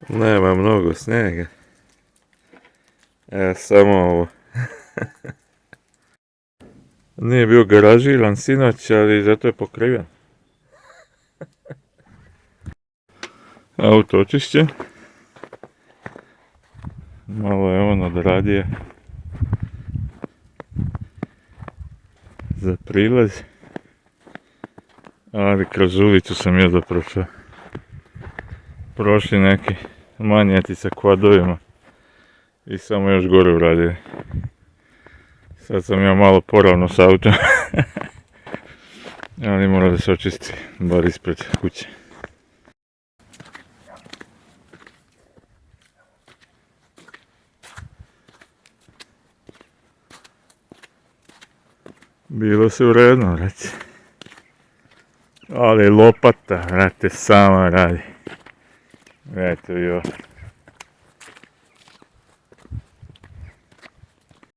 Nema mnogo snijega. Samo ovo. Nije bio garažiran sinoć, ali zato je pokriven. Auto očišćen. Malo je on odradio za prilaz. Ali kroz ulicu sam jedva prošao. Prošli neki manjeti sa kvadovima. I samo još gore uradio. Sad sam ja malo poravno s autom. Ali mora da se očisti, bar ispred kuće. Bilo se uredno, vrati. Ali lopata, vrati, sama radi. Eto i ovo.